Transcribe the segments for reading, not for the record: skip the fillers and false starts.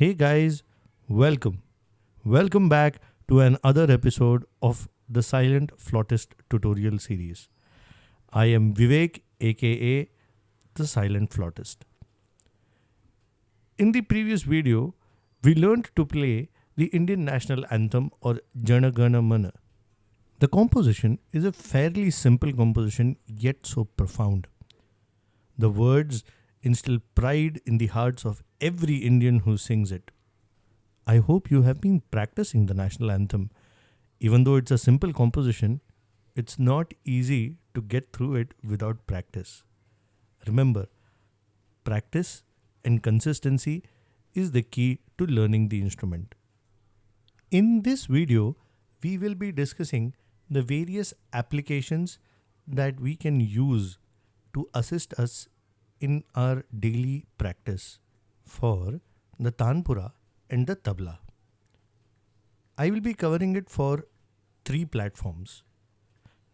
Hey guys, welcome. Welcome back to another episode of the Silent Flautist tutorial series. I am Vivek, aka the Silent Flautist. In the previous video, we learned to play the Indian national anthem or Jana Gana Mana. The composition is a fairly simple composition yet so profound. The words instill pride in the hearts of every Indian who sings it. I hope you have been practicing the national anthem. Even though it's a simple composition, it's not easy to get through it without practice. Remember, practice and consistency is the key to learning the instrument. In this video, we will be discussing the various applications that we can use to assist us in our daily practice for the Tanpura and the Tabla. I will be covering it for three platforms.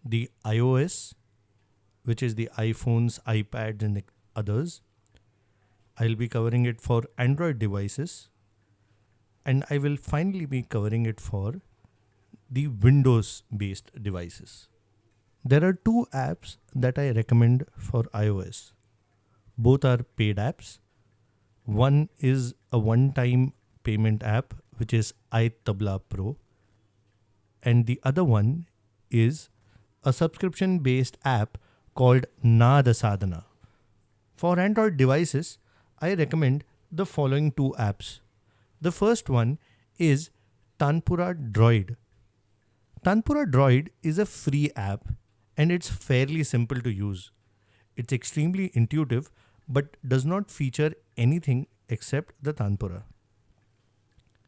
The iOS, which is the iPhones, iPads and others. I will be covering it for Android devices. And I will finally be covering it for the Windows based devices. There are two apps that I recommend for iOS. Both are paid apps. One is a one-time payment app, which is iTabla Pro. And the other one is a subscription-based app called Naad Sadhana. For Android devices, I recommend the following two apps. The first one is Tanpura Droid. Tanpura Droid is a free app and it's fairly simple to use. It's extremely intuitive but does not feature anything except the Tanpura.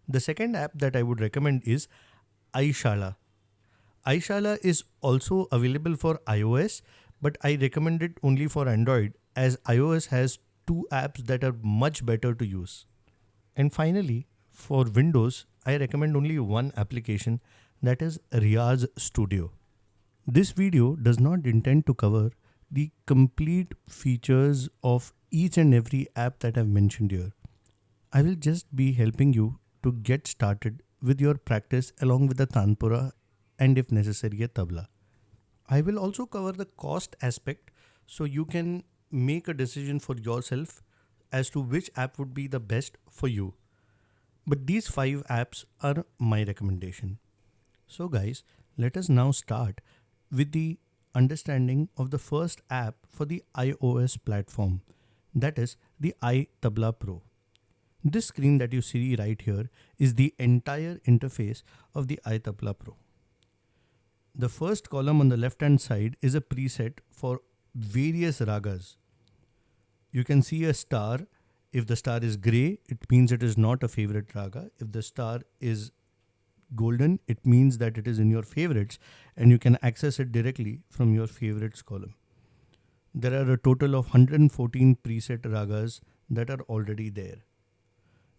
The second app that I would recommend is iShala. iShala is also available for iOS, but I recommend it only for Android as iOS has two apps that are much better to use. And finally, for Windows, I recommend only one application, that is Riyaz Studio. This video does not intend to cover the complete features of each and every app that I've mentioned here. I will just be helping you to get started with your practice along with the Tanpura and if necessary a Tabla. I will also cover the cost aspect so you can make a decision for yourself as to which app would be the best for you. But these 5 apps are my recommendation. So guys, let us now start with the understanding of the first app for the iOS platform, that is the iTabla Pro. This screen that you see right here is the entire interface of the iTabla Pro. The first column on the left hand side is a preset for various ragas. You can see a star. If the star is grey, it means it is not a favorite raga. If the star is golden, it means that it is in your favorites and you can access it directly from your favorites column. There are a total of 114 preset ragas that are already there.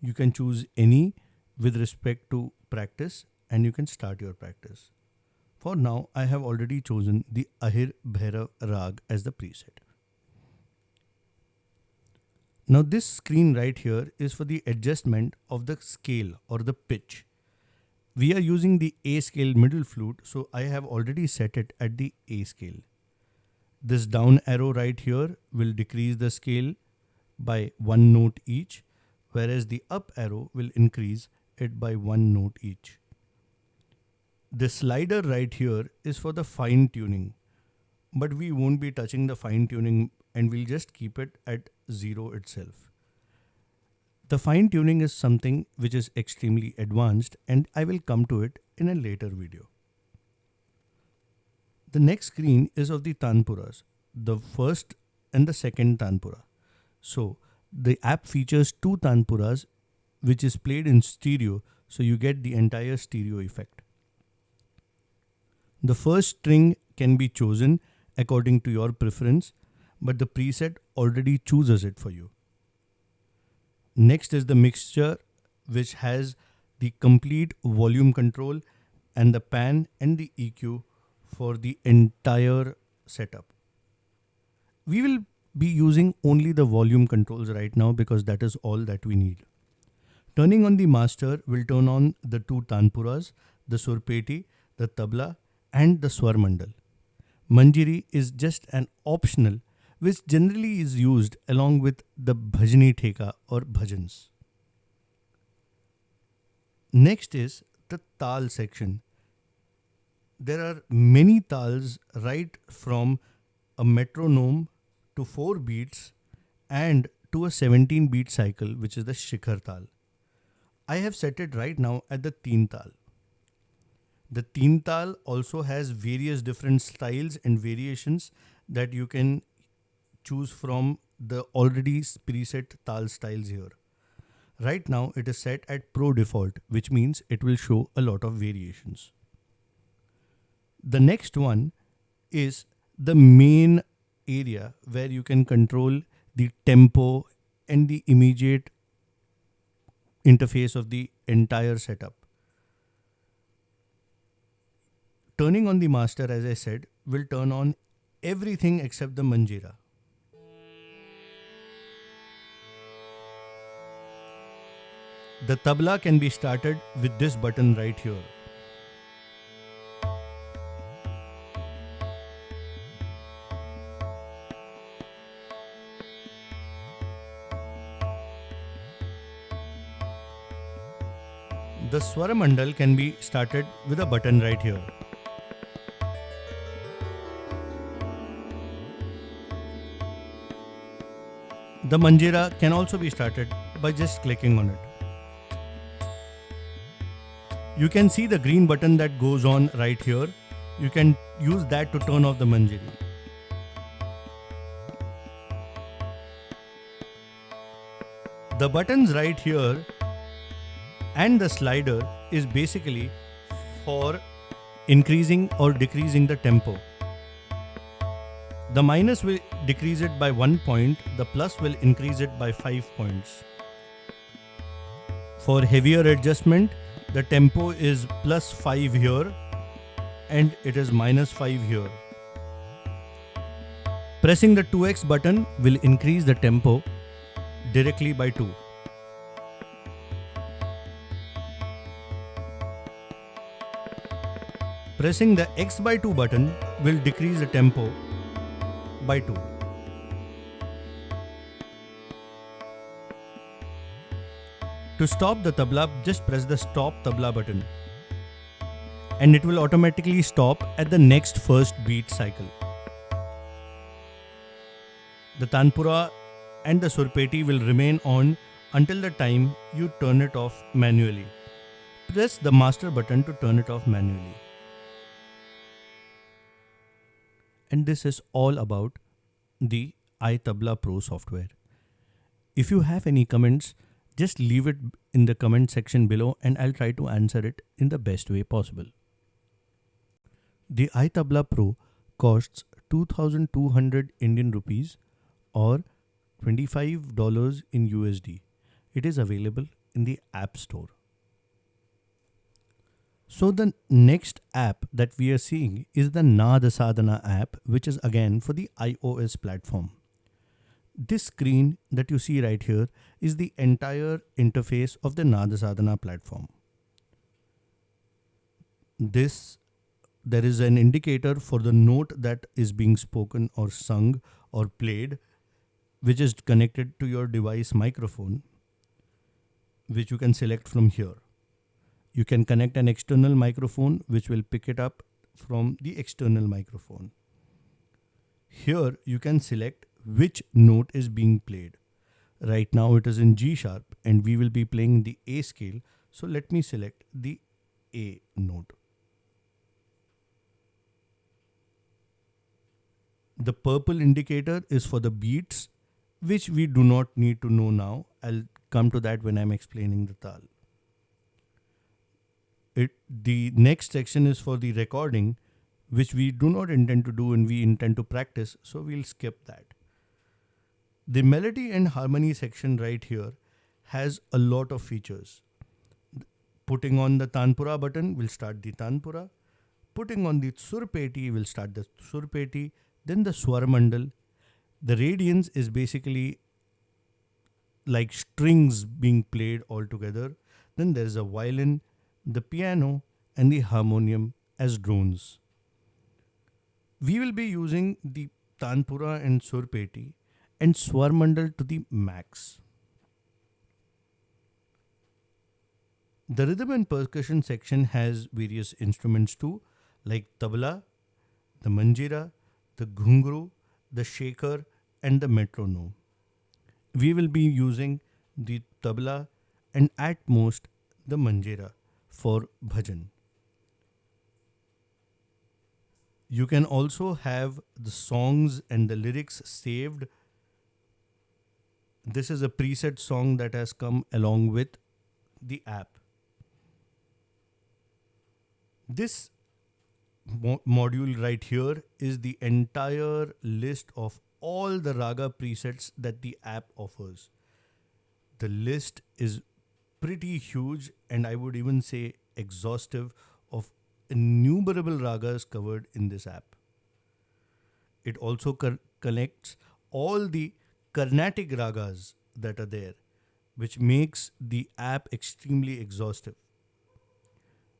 You can choose any with respect to practice and you can start your practice. For now, I have already chosen the Ahir Bhairav Rag as the preset. Now this screen right here is for the adjustment of the scale or the pitch. We are using the A scale middle flute, so I have already set it at the A scale. This down arrow right here will decrease the scale by 1 note each, whereas the up arrow will increase it by 1 note each. The slider right here is for the fine tuning, but we won't be touching the fine tuning and we'll just keep it at 0 itself. The fine tuning is something which is extremely advanced and I will come to it in a later video. The next screen is of the Tanpuras, the first and the second Tanpura. So the app features 2 Tanpuras which is played in stereo, so you get the entire stereo effect. The first string can be chosen according to your preference, but the preset already chooses it for you. Next is the mixture, which has the complete volume control and the pan and the EQ for the entire setup. We will be using only the volume controls right now because that is all that we need. Turning on the master will turn on the two tanpuras, the surpeti, the tabla, and the swar mandal. Manjiri is just an optional which generally is used along with the bhajani theka or bhajans. Next is the tal section. There are many tals right from a metronome to 4 beats and to a 17 beat cycle, which is the shikhar tal. I have set it right now at the teen tal. The teen tal also has various different styles and variations that you can choose from the already preset tal styles here. Right now it is set at pro default, which means it will show a lot of variations. The next one is the main area where you can control the tempo and the immediate interface of the entire setup. Turning on the master, as I said, will turn on everything except the manjira. The tabla can be started with this button right here. The swara mandal can be started with a button right here. The manjira can also be started by just clicking on it. You can see the green button that goes on right here. You can use that to turn off the manjiri. The buttons right here and the slider is basically for increasing or decreasing the tempo. The minus will decrease it by 1 point, the plus will increase it by 5 points. For heavier adjustment, the tempo is +5 here and it is -5 here. Pressing the 2x button will increase the tempo directly by 2. Pressing the X by 2 button will decrease the tempo by 2. To stop the tabla, just press the stop tabla button and it will automatically stop at the next first beat cycle. The tanpura and the surpeti will remain on until the time you turn it off manually. Press the master button to turn it off manually. And this is all about the iTabla Pro software. If you have any comments, just leave it in the comment section below and I'll try to answer it in the best way possible. The iTabla Pro costs 2,200 Indian rupees or $25 in USD. It is available in the App Store. So the next app that we are seeing is the Naad Sadhana app, which is again for the iOS platform. This screen that you see right here is the entire interface of the Naad Sadhana platform. There is an indicator for the note that is being spoken or sung or played, which is connected to your device microphone, which you can select from here. You can connect an external microphone which will pick it up from the external microphone. Here you can select which note is being played. Right now it is in G sharp and we will be playing the A scale. So let me select the A note. The purple indicator is for the beats, which we do not need to know now. I'll come to that when I'm explaining the tal. The next section is for the recording, which we do not intend to do and we intend to practice, so we'll skip that. The melody and harmony section right here has a lot of features. Putting on the tanpura button will start the tanpura. Putting on the surpeti will start the surpeti. Then the swar mandal. The radians is basically like strings being played all together. Then there is a violin, the piano, and the harmonium as drones. We will be using the Tanpura and Surpeti and Swarmandal to the max. The rhythm and percussion section has various instruments too, like tabla, the manjira, the ghungru, the shaker, and the metronome. We will be using the tabla and at most the manjira for bhajan. You can also have the songs and the lyrics saved. This is a preset song that has come along with the app. This module right here is the entire list of all the raga presets that the app offers. The list is pretty huge and I would even say exhaustive of innumerable ragas covered in this app. It also connects all the Carnatic ragas that are there, which makes the app extremely exhaustive.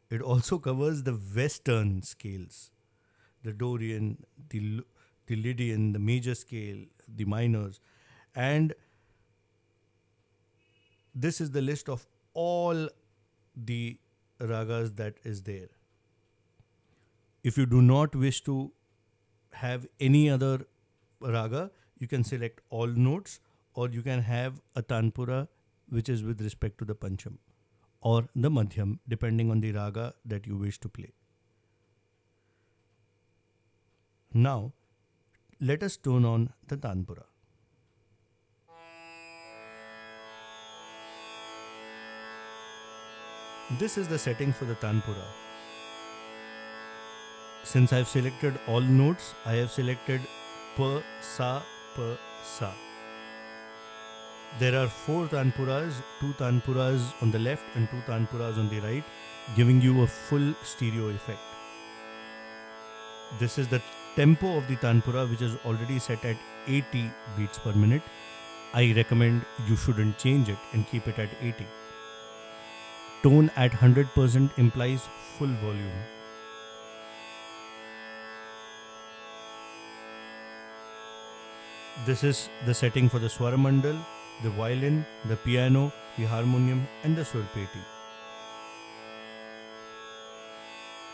It also covers the Western scales, the Dorian, the Lydian, the major scale, the minors, and this is the list of all the ragas that is there. If you do not wish to have any other raga, you can select all notes, or you can have a tanpura which is with respect to the pancham or the madhyam, depending on the raga that you wish to play. Now, let us turn on the tanpura. This is the setting for the tanpura. Since I have selected all notes, I have selected pa, sa, pa, sa. There are 4 tanpuras, 2 tanpuras on the left and 2 tanpuras on the right, giving you a full stereo effect. This is the tempo of the tanpura, which is already set at 80 beats per minute. I recommend you shouldn't change it and keep it at 80. Tone at 100% implies full volume. This is the setting for the Swaramandal, the violin, the piano, the harmonium and the surpeti.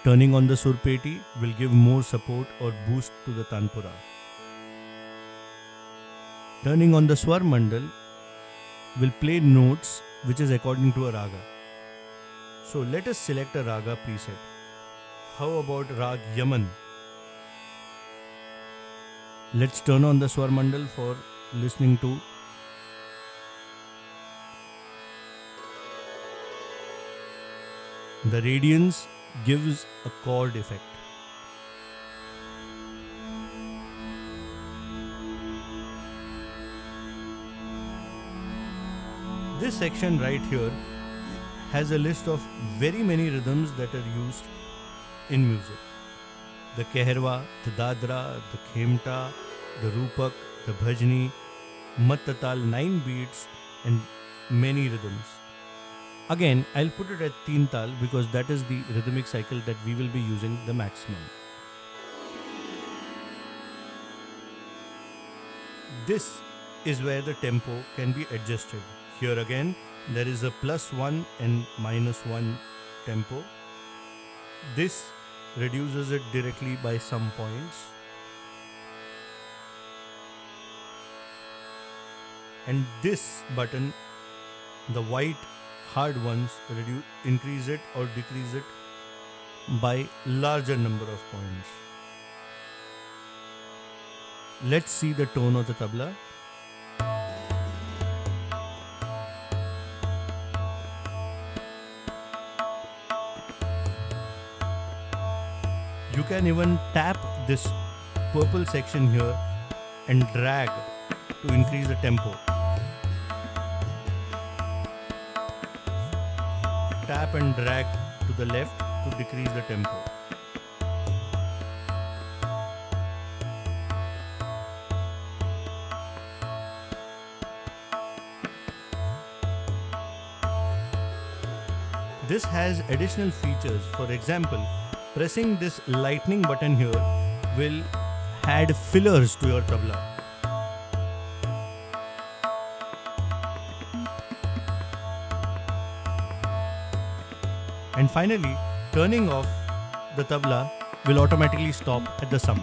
Turning on the surpeti will give more support or boost to the tanpura. Turning on the Swarmandal will play notes which is according to a raga. So let us select a raga preset. How about Rag Yaman? Let's turn on the Swarmandal for listening to. The radiance gives a chord effect. This section right here has a list of very many rhythms that are used in music. The Keherwa, the Dadra, the Khemta, the Rupak, the Bhajni, Mattatal, 9 beats and many rhythms. Again, I'll put it at 3 tal because that is the rhythmic cycle that we will be using the maximum. This is where the tempo can be adjusted. Here again, there is a +1 and -1 tempo. This reduces it directly by some points. And this button, the white hard ones, increase it or decrease it by larger number of points. Let's see the tone of the tabla. You can even tap this purple section here and drag to increase the tempo. Tap and drag to the left to decrease the tempo. This has additional features. For example, pressing this lightning button here will add fillers to your tabla. And finally, turning off the tabla will automatically stop at the sum.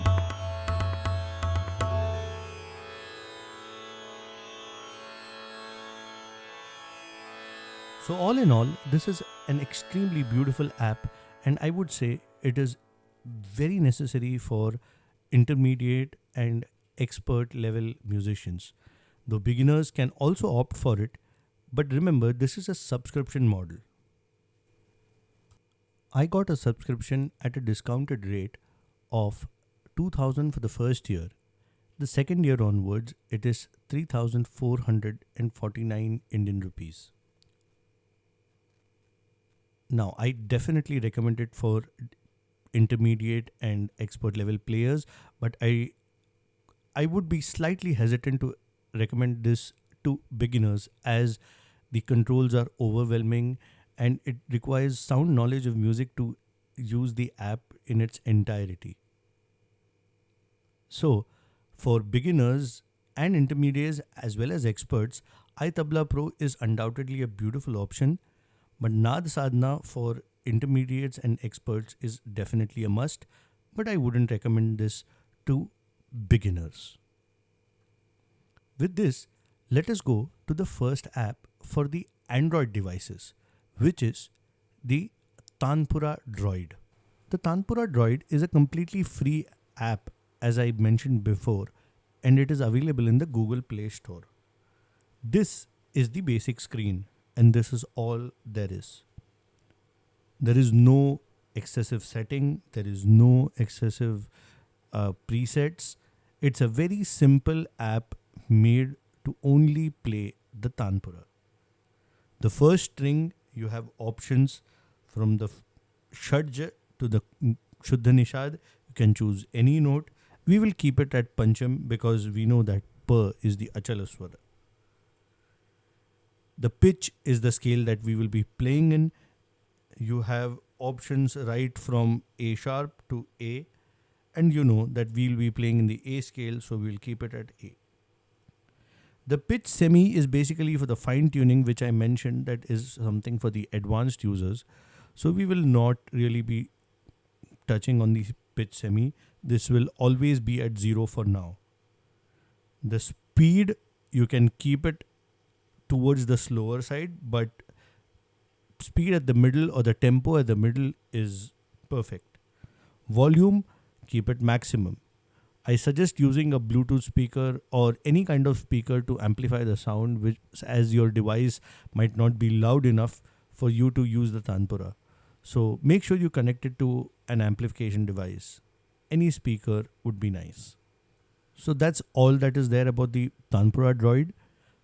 So all in all, this is an extremely beautiful app, and I would say it is very necessary for intermediate and expert level musicians. Though beginners can also opt for it, but remember, this is a subscription model. I got a subscription at a discounted rate of 2000 for the first year. The second year onwards, it is 3449 Indian rupees. Now, I definitely recommend it for intermediate and expert level players, but I would be slightly hesitant to recommend this to beginners as the controls are overwhelming and it requires sound knowledge of music to use the app in its entirety. So, for beginners and intermediates as well as experts, iTabla Pro is undoubtedly a beautiful option, but Naad Sadhana for intermediates and experts is definitely a must, but I wouldn't recommend this to beginners. With this, let us go to the first app for the Android devices, which is the Tanpura Droid. The Tanpura Droid is a completely free app, as I mentioned before, and it is available in the Google Play Store. This is the basic screen, and this is all there is. There is no excessive setting, there is no excessive presets. It's a very simple app made to only play the Tanpura. The first string, you have options from the Shadj to the Shuddha Nishad. You can choose any note. We will keep it at Pancham because we know that Pa is the Achala Swara. The pitch is the scale that we will be playing in. You have options right from A sharp to A, and you know that we'll be playing in the A scale, so we'll keep it at A. The pitch semi is basically for the fine tuning, which I mentioned that is something for the advanced users. So we will not really be touching on the pitch semi. This will always be at 0 for now. The speed, you can keep it towards the slower side, but speed at the middle or the tempo at the middle is perfect. Volume, keep it maximum. I suggest using a Bluetooth speaker or any kind of speaker to amplify the sound, which as your device might not be loud enough for you to use the Tanpura. So make sure you connect it to an amplification device. Any speaker would be nice. So that's all that is there about the Tanpura Droid.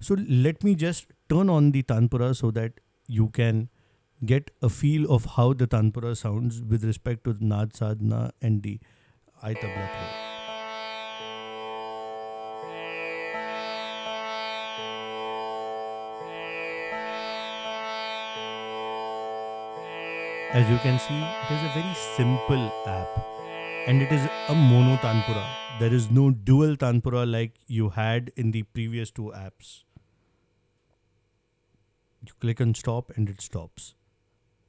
So let me just turn on the Tanpura so that you can get a feel of how the Tanpura sounds with respect to the Naad Sadhana and the iTabla Pro. As you can see, it is a very simple app and it is a mono Tanpura. There is no dual Tanpura like you had in the previous two apps. You click on stop and it stops.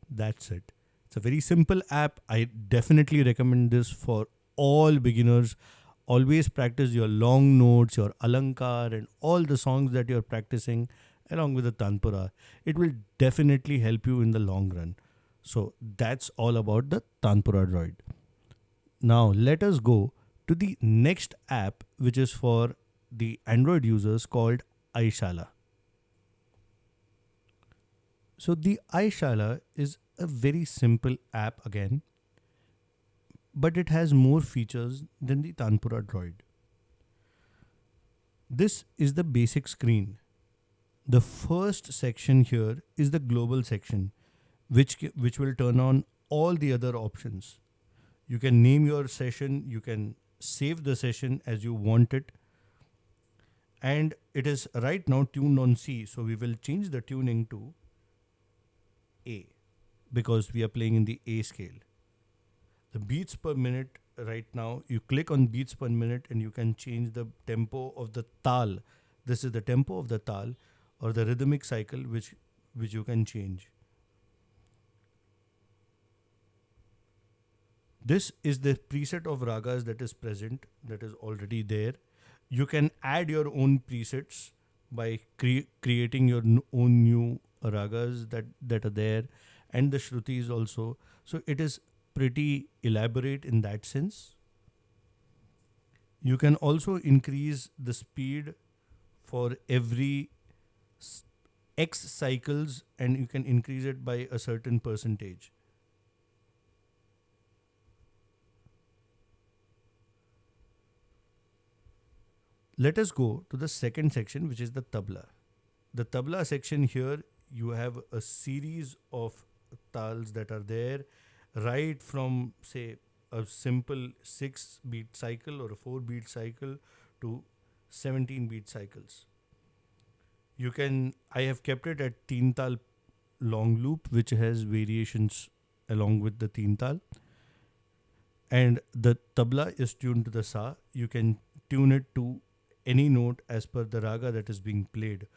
That's it. It's a very simple app. I definitely recommend this for all beginners. Always practice your long notes, your alankar and all the songs that you're practicing along with the Tanpura. It will definitely help you in the long run. So that's all about the Tanpura Droid. Now let us go to the next app, which is for the Android users, called iShala. So the iShala is a very simple app again, but it has more features than the Tanpura Droid. This is the basic screen. The first section here is the global section, which will turn on all the other options. You can name your session, you can save the session as you want it, and it is right now tuned on C, so we will change the tuning to A. because we are playing in the A scale. The beats per minute right now, you click on beats per minute and you can change the tempo of the tal. This is the tempo of the tal or the rhythmic cycle which you can change. This is the preset of ragas that is present, that is already there. You can add your own presets by creating your own new ragas that are there, and the shrutis also. So it is pretty elaborate in that sense. You can also increase the speed for every X cycles, and you can increase it by a certain percentage. Let us go to the second section, which is the tabla. The tabla section here, you have a series of tals that are there, right from, say, a simple 6-beat cycle or a 4-beat cycle to 17-beat cycles. I have kept it at teen tal long loop, which has variations along with the teen tal. And the tabla is tuned to the sa. You can tune it to any note as per the raga that is being played.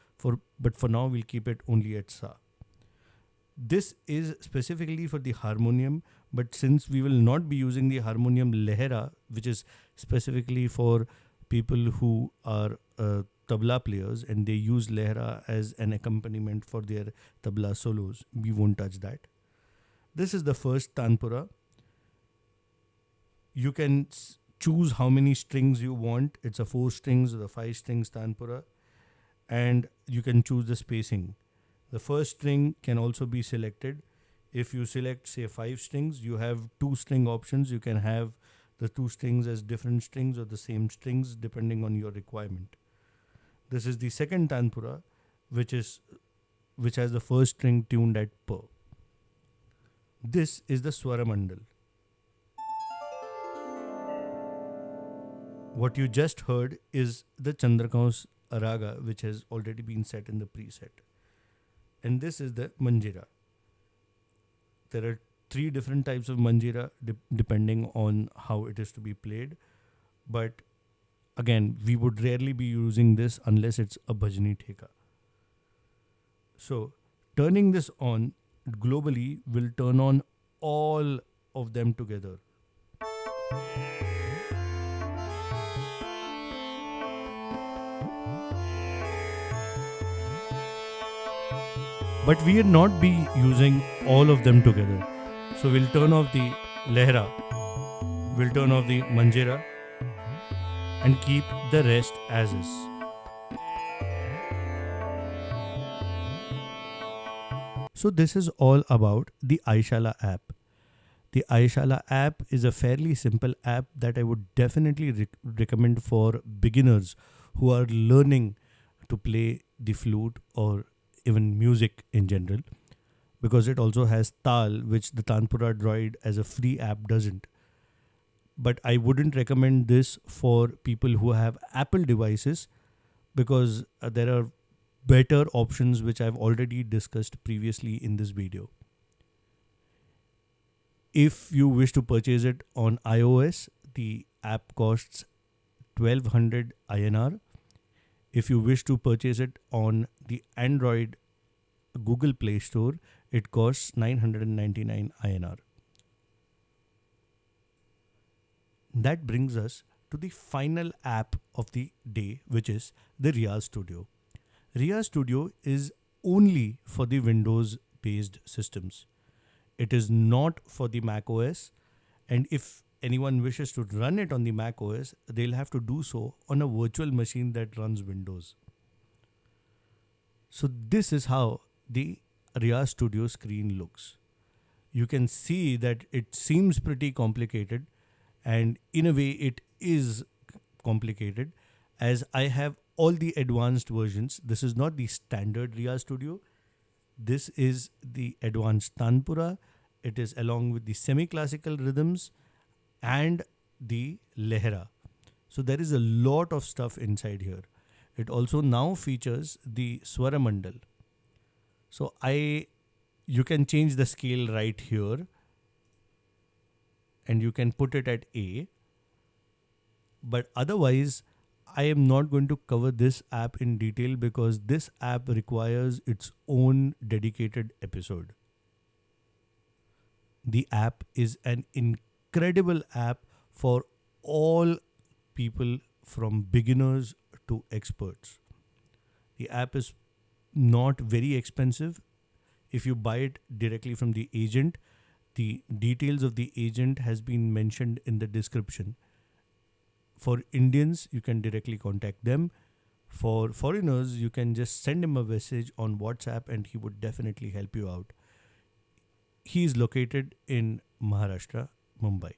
But for now, we'll keep it only at sa. This is specifically for the harmonium, but since we will not be using the harmonium lehra, which is specifically for people who are tabla players and they use lehra as an accompaniment for their tabla solos, we won't touch that. This is the first tanpura. You can choose how many strings you want. It's a 4 strings or the 5 strings tanpura, and you can choose the spacing. The first string can also be selected. If you select, say, 5 strings, you have 2 string options. You can have the 2 strings as different strings or the same strings depending on your requirement. This is the second tanpura, which has the first string tuned at pa. This is the swara mandal. What you just heard is the Chandrakaus raga, which has already been set in the preset. And this is the manjira. There are 3 different types of manjira depending on how it is to be played. But again, we would rarely be using this unless it's a bhajani theka. So turning this on globally will turn on all of them together. But we will not be using all of them together. So we'll turn off the lehra, we'll turn off the manjira, and keep the rest as is. So this is all about the iShala app. The iShala app is a fairly simple app that I would definitely recommend for beginners who are learning to play the flute or even music in general, because it also has tal, which the Tanpura Droid as a free app doesn't. But I wouldn't recommend this for people who have Apple devices, because there are better options which I've already discussed previously in this video. If you wish to purchase it on iOS, the app costs 1200 INR. If you wish to purchase it on the Android Google Play Store, it costs 999 INR. That brings us to the final app of the day, which is the Riyaz Studio. Riyaz Studio is only for the Windows-based systems. It is not for the Mac OS, and if anyone wishes to run it on the Mac OS, they'll have to do so on a virtual machine that runs Windows. So this is how the Riyaz Studio screen looks. You can see that it seems pretty complicated, and in a way it is complicated, as I have all the advanced versions. This is not the standard Riyaz Studio. This is the advanced Tanpura. It is along with the semi-classical rhythms and the lehra. So there is a lot of stuff inside here. It also now features the swara mandal. So I You can change the scale right here and you can put it at A. But otherwise, I am not going to cover this app in detail because this app requires its own dedicated episode. The app is an incredible app for all people from beginners to experts. The app is not very expensive. If you buy it directly from the agent, the details of the agent has been mentioned in the description. For Indians, you can directly contact them. For foreigners, you can just send him a message on WhatsApp and he would definitely help you out. He is located in Maharashtra, Mumbai.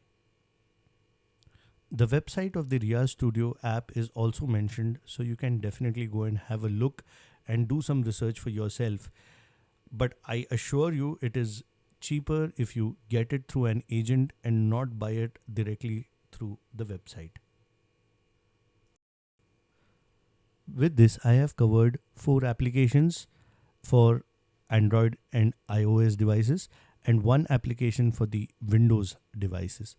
The website of the Riyaz Studio app is also mentioned, so you can definitely go and have a look and do some research for yourself. But I assure you, it is cheaper if you get it through an agent and not buy it directly through the website. With this, I have covered 4 applications for Android and iOS devices and 1 application for the Windows devices.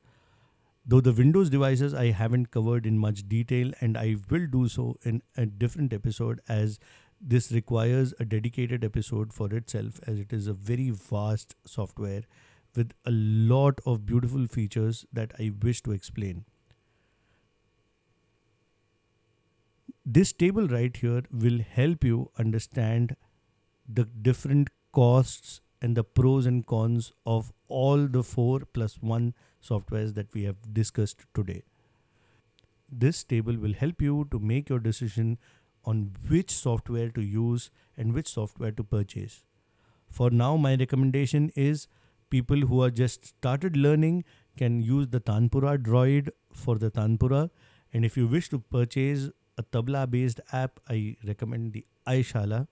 Though the Windows devices I haven't covered in much detail, and I will do so in a different episode, as this requires a dedicated episode for itself, as it is a very vast software with a lot of beautiful features that I wish to explain. This table right here will help you understand the different costs and the pros and cons of all the 4 plus 1 softwares that we have discussed today. This table will help you to make your decision on which software to use and which software to purchase. For now, my recommendation is people who are just started learning can use the Tanpura Droid for the Tanpura, and if you wish to purchase a tabla based app, I recommend the iShala,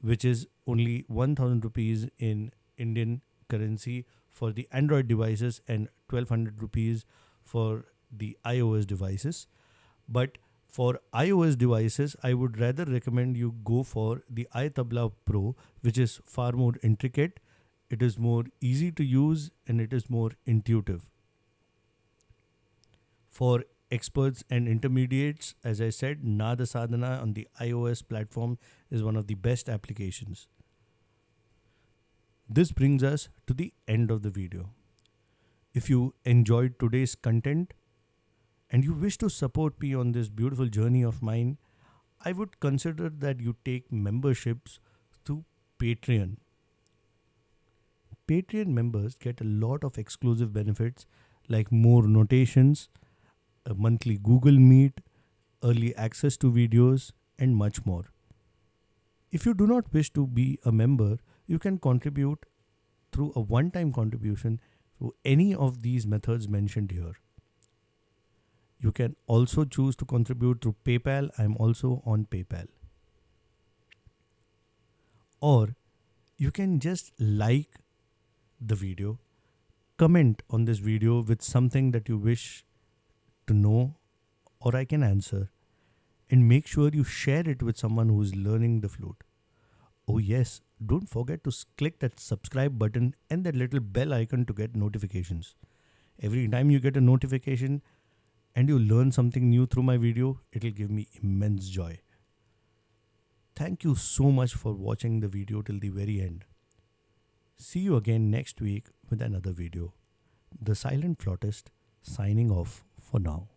which is only 1000 rupees in Indian currency for the Android devices and 1200 rupees for the iOS devices. But for iOS devices, I would rather recommend you go for the iTabla Pro, which is far more intricate, it is more easy to use, and it is more intuitive. For experts and intermediates, as I said, Naad Sadhana on the iOS platform is one of the best applications. This brings us to the end of the video. If you enjoyed today's content and you wish to support me on this beautiful journey of mine, I would consider that you take memberships through Patreon. Patreon members get a lot of exclusive benefits like more notations, a monthly Google Meet, early access to videos, and much more. If you do not wish to be a member, you can contribute through a one-time contribution through any of these methods mentioned here. You can also choose to contribute through PayPal. I am also on PayPal. Or you can just like the video, comment on this video with something that you wish to know or I can answer, and make sure you share it with someone who is learning the flute. Oh yes, don't forget to click that subscribe button and that little bell icon to get notifications. Every time you get a notification and you learn something new through my video, it will give me immense joy. Thank you so much for watching the video till the very end. See you again next week with another video. The Silent Flautist signing off for now.